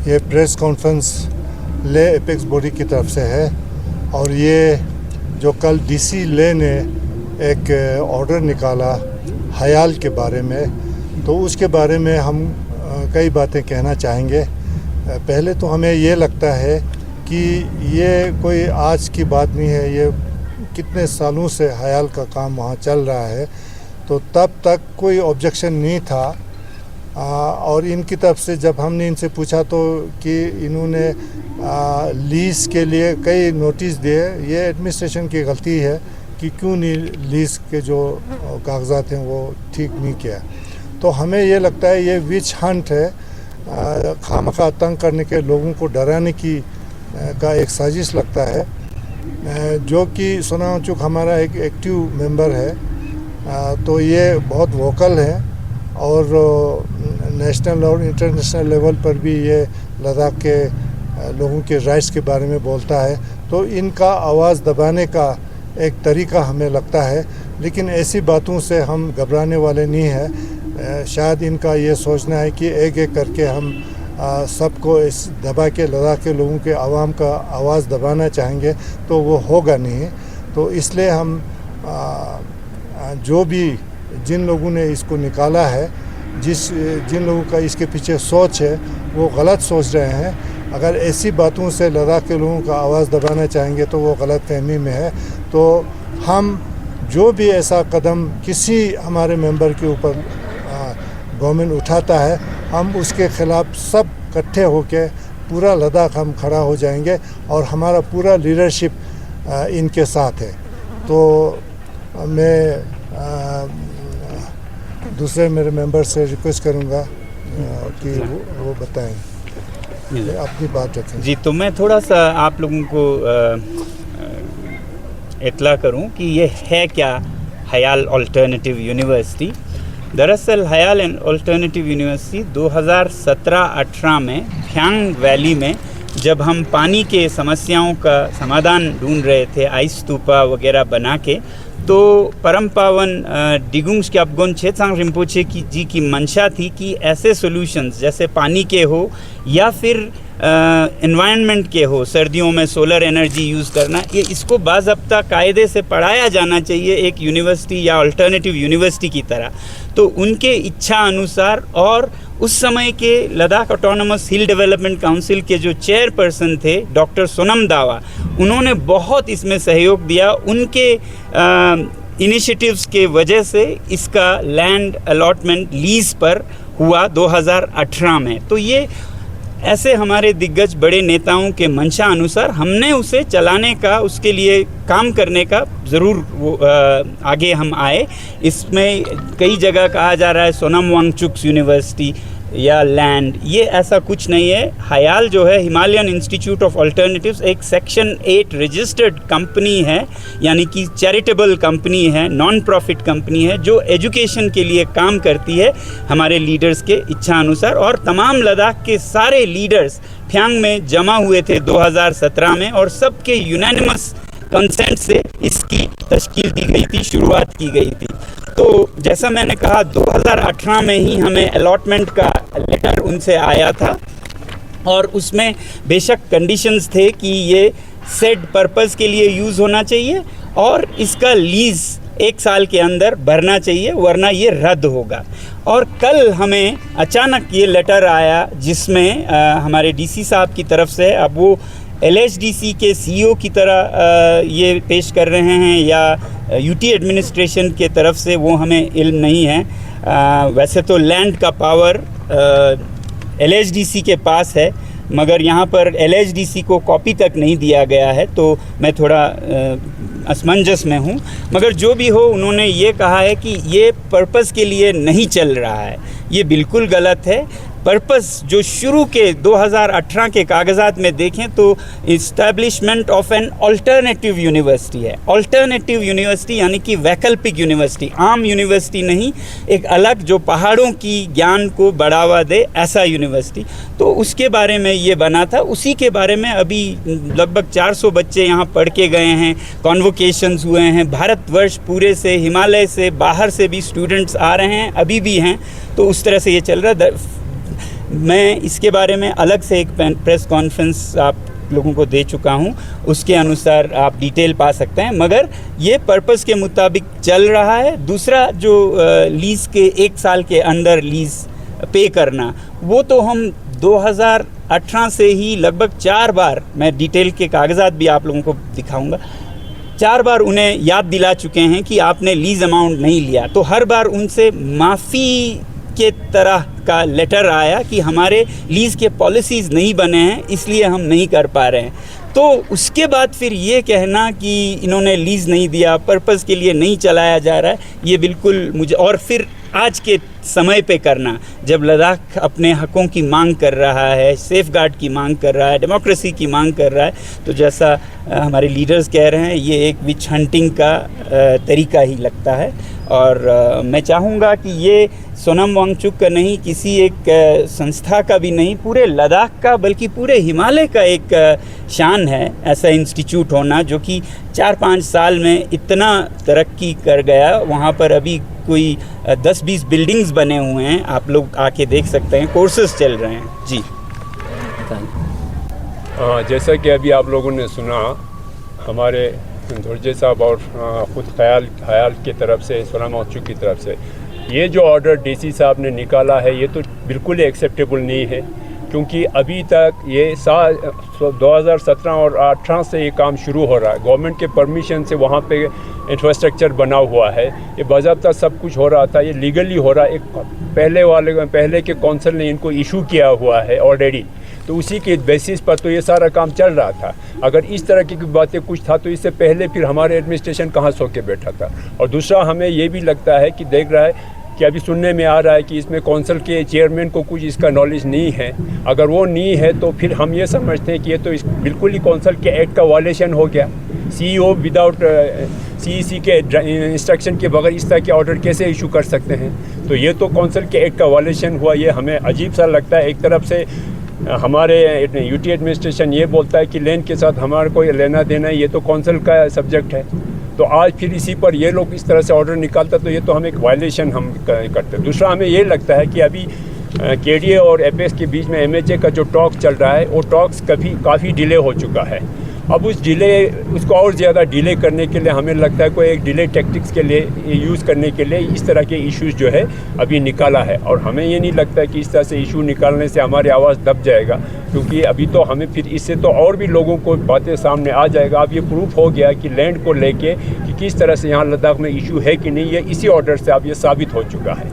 ये press conference ले apex body की तरफ से है और ये जो कल डीसी ले ने एक ऑर्डर निकाला हयाल के बारे में, तो उसके बारे में हम कई बातें कहना चाहेंगे। पहले तो हमें ये लगता है कि ये कोई आज की बात नहीं है, ये कितने सालों से हयाल का काम वहाँ चल रहा है, तो तब तक कोई ऑब्जेक्शन नहीं था। और इनकी तरफ से जब हमने इनसे पूछा तो कि इन्होंने लीज़ के लिए कई नोटिस दिए, ये एडमिनिस्ट्रेशन की गलती है कि क्यों नहीं लीज़ के जो कागजात हैं वो ठीक नहीं किया। तो हमें ये लगता है ये विच हंट है, खामखा तंग करने के, लोगों को डराने की का एक साजिश लगता है, जो कि सोना वांगचुक हमारा एक एक्टिव मेंबर है, तो ये बहुत वोकल है और नेशनल और इंटरनेशनल लेवल पर भी ये लद्दाख के लोगों के राइट्स के बारे में बोलता है। तो इनका आवाज़ दबाने का एक तरीका हमें लगता है, लेकिन ऐसी बातों से हम घबराने वाले नहीं हैं। शायद इनका ये सोचना है कि एक एक करके हम सबको इस दबा के लद्दाख के लोगों के आवाम का आवाज़ दबाना चाहेंगे, तो वो होगा नहीं। तो इसलिए हम जो भी जिन लोगों ने इसको निकाला है, जिन लोगों का इसके पीछे सोच है, वो गलत सोच रहे हैं। अगर ऐसी बातों से लद्दाख के लोगों का आवाज़ दबाना चाहेंगे तो वो गलत फहमी में है। तो हम जो भी ऐसा कदम किसी हमारे मेंबर के ऊपर गवर्नमेंट उठाता है, हम उसके ख़िलाफ़ सब इकट्ठे होकर पूरा लद्दाख हम खड़ा हो जाएंगे और हमारा पूरा लीडरशिप इनके साथ है। तो मैं दूसरे मेरे मेंबर से रिक्वेस्ट करूंगा कि वो बताएं, अपनी बात रखें। जी, तो मैं थोड़ा सा आप लोगों को इत्तला करूं कि ये है क्या हयाल अल्टरनेटिव यूनिवर्सिटी। दरअसल हयाल अल्टरनेटिव यूनिवर्सिटी 2017-18 में फ्यांग वैली में जब हम पानी के समस्याओं का समाधान ढूंढ रहे थे, आइस स्तूपा वगैरह बना के, तो परम पावन डिगुंग्स क्यापगोन छेत्सांग रिम्पोचे जी की मंशा थी कि ऐसे सॉल्यूशंस जैसे पानी के हो या फिर एनवायरनमेंट के हो, सर्दियों में सोलर एनर्जी यूज़ करना, ये इसको बाज़ाब्ता कायदे से पढ़ाया जाना चाहिए एक यूनिवर्सिटी या अल्टरनेटिव यूनिवर्सिटी की तरह। तो उनके इच्छा अनुसार, और उस समय के लद्दाख ऑटोनमस हिल डेवलपमेंट काउंसिल के जो चेयरपर्सन थे डॉक्टर सोनम दावा, उन्होंने बहुत इसमें सहयोग दिया। उनके इनिशिएटिव्स के वजह से इसका लैंड अलॉटमेंट लीज़ पर हुआ 2018 में। तो ये ऐसे हमारे दिग्गज बड़े नेताओं के मंशा अनुसार हमने उसे चलाने का, उसके लिए काम करने का ज़रूर आगे हम आए। इसमें कई जगह कहा जा रहा है सोनम वांगचुक यूनिवर्सिटी या लैंड, ये ऐसा कुछ नहीं है। हयाल जो है हिमालयन इंस्टीट्यूट ऑफ अल्टरनेटिव्स एक सेक्शन 8 रजिस्टर्ड कंपनी है, यानी कि चैरिटेबल कंपनी है, नॉन प्रॉफिट कंपनी है, जो एजुकेशन के लिए काम करती है हमारे लीडर्स के इच्छा अनुसार। और तमाम लद्दाख के सारे लीडर्स फ्यांग में जमा हुए थे 2017 में, और सबके यूनानिमस कंसेंट से इसकी तश्कील दी गई थी, शुरुआत की गई थी। तो जैसा मैंने कहा 2018 में ही हमें अलॉटमेंट का लेटर उनसे आया था, और उसमें बेशक कंडीशंस थे कि ये सेड पर्पस के लिए यूज़ होना चाहिए और इसका लीज़ 1 साल के अंदर भरना चाहिए, वरना ये रद्द होगा। और कल हमें अचानक ये लेटर आया जिसमें हमारे डीसी साहब की तरफ से, अब वो LHDC के CEO की तरह ये पेश कर रहे हैं या यूटी एडमिनिस्ट्रेशन के तरफ से, वो हमें इल्म नहीं है। वैसे तो लैंड का पावर LHDC के पास है, मगर यहाँ पर LHDC को कॉपी तक नहीं दिया गया है, तो मैं थोड़ा असमंजस में हूँ। मगर जो भी हो, उन्होंने ये कहा है कि ये पर्पस के लिए नहीं चल रहा है, ये बिल्कुल गलत है। पर्पस जो शुरू के 2018 के कागजात में देखें तो establishment of an alternative university है। अल्टरनेटिव यूनिवर्सिटी यानी कि वैकल्पिक यूनिवर्सिटी, आम यूनिवर्सिटी नहीं, एक अलग जो पहाड़ों की ज्ञान को बढ़ावा दे ऐसा यूनिवर्सिटी। तो उसके बारे में ये बना था, उसी के बारे में अभी लगभग 400 बच्चे यहाँ पढ़ के गए हैं, कॉन्वोकेशंस हुए हैं, भारतवर्ष पूरे से, हिमालय से, बाहर से भी स्टूडेंट्स आ रहे हैं, अभी भी हैं। तो उस तरह से ये चल रहा है। मैं इसके बारे में अलग से एक प्रेस कॉन्फ्रेंस आप लोगों को दे चुका हूं, उसके अनुसार आप डिटेल पा सकते हैं, मगर ये पर्पस के मुताबिक चल रहा है। दूसरा जो लीज़ के 1 साल के अंदर लीज़ पे करना, वो तो हम 2018 से ही लगभग 4 बार, मैं डिटेल के कागजात भी आप लोगों को दिखाऊंगा, 4 बार उन्हें याद दिला चुके हैं कि आपने लीज़ अमाउंट नहीं लिया, तो हर बार उनसे माफ़ी के तरह का लेटर आया कि हमारे लीज़ के पॉलिसीज़ नहीं बने हैं इसलिए हम नहीं कर पा रहे हैं। तो उसके बाद फिर ये कहना कि इन्होंने लीज़ नहीं दिया, पर्पस के लिए नहीं चलाया जा रहा है, ये बिल्कुल मुझे, और फिर आज के समय पे करना जब लद्दाख अपने हकों की मांग कर रहा है, सेफ गार्ड की मांग कर रहा है, डेमोक्रेसी की मांग कर रहा है, तो जैसा हमारे लीडर्स कह रहे हैं, ये एक विच हंटिंग का तरीका ही लगता है। और मैं चाहूँगा कि ये सोनम वांगचुक का नहीं, किसी एक संस्था का भी नहीं, पूरे लद्दाख का बल्कि पूरे हिमालय का एक शान है ऐसा इंस्टीट्यूट होना, जो कि 4-5 साल में इतना तरक्की कर गया। वहाँ पर अभी कोई 10-20 बिल्डिंग्स बने हुए हैं, आप लोग आके देख सकते हैं, कोर्सेज चल रहे हैं जी। जैसा कि अभी आप लोगों ने सुना, हमारे धुर्जे साहब और ख़ुद ख्याल की तरफ से, सोनम वांगचुक की तरफ से, ये जो ऑर्डर डीसी साहब ने निकाला है ये तो बिल्कुल एक्सेप्टेबल नहीं है, क्योंकि अभी तक ये 2017 और 18 से ये काम शुरू हो रहा है। गवर्नमेंट के परमिशन से वहाँ पे इंफ्रास्ट्रक्चर बना हुआ है, ये बाज़ाब्ता सब कुछ हो रहा था, ये लीगली हो रहा है। एक पहले के कौंसिल ने इनको इशू किया हुआ है ऑलरेडी, तो उसी के बेसिस पर तो ये सारा काम चल रहा था। अगर इस तरह की बातें कुछ था तो इससे पहले फिर हमारे एडमिनिस्ट्रेशन कहाँ सो के बैठा था। और दूसरा, हमें ये भी लगता है कि देख रहा है कि अभी सुनने में आ रहा है कि इसमें कौंसिल के चेयरमैन को कुछ इसका नॉलेज नहीं है। अगर वो नहीं है तो फिर हम ये समझते हैं कि ये तो बिल्कुल ही कौंसिल के एक्ट का वायलेशन हो गया। CEO विदाउट CEC के इंस्ट्रक्शन के बगैर इस तरह के ऑर्डर कैसे इशू कर सकते हैं? तो ये तो कौंसिल के एक्ट का वायलेशन हुआ। ये हमें अजीब सा लगता है। एक तरफ से हमारे UT एडमिनिस्ट्रेशन ये बोलता है कि लैंड के साथ हमारा कोई लेना देना है, ये तो कौंसिल का सब्जेक्ट है। तो आज फिर इसी पर ये लोग इस तरह से ऑर्डर निकालता, तो ये तो हम एक वायलेशन हम करते। दूसरा, हमें ये लगता है कि अभी KDA और एपेक्स के बीच में MHA का जो टॉक चल रहा है, वो टॉक्स काफ़ी डिले हो चुका है। अब उसको और ज़्यादा डिले करने के लिए हमें लगता है कोई एक डिले टैक्टिक्स के लिए यूज़ करने के लिए इस तरह के इश्यूज़ जो है अभी निकाला है। और हमें ये नहीं लगता कि इस तरह से इशू निकालने से हमारी आवाज़ दब जाएगा, क्योंकि अभी तो हमें फिर इससे तो और भी लोगों को बातें सामने आ जाएगा। अब ये प्रूफ हो गया कि लैंड को लेके कि किस तरह से यहाँ लद्दाख में इशू है कि नहीं, ये इसी ऑर्डर से अब ये साबित हो चुका है।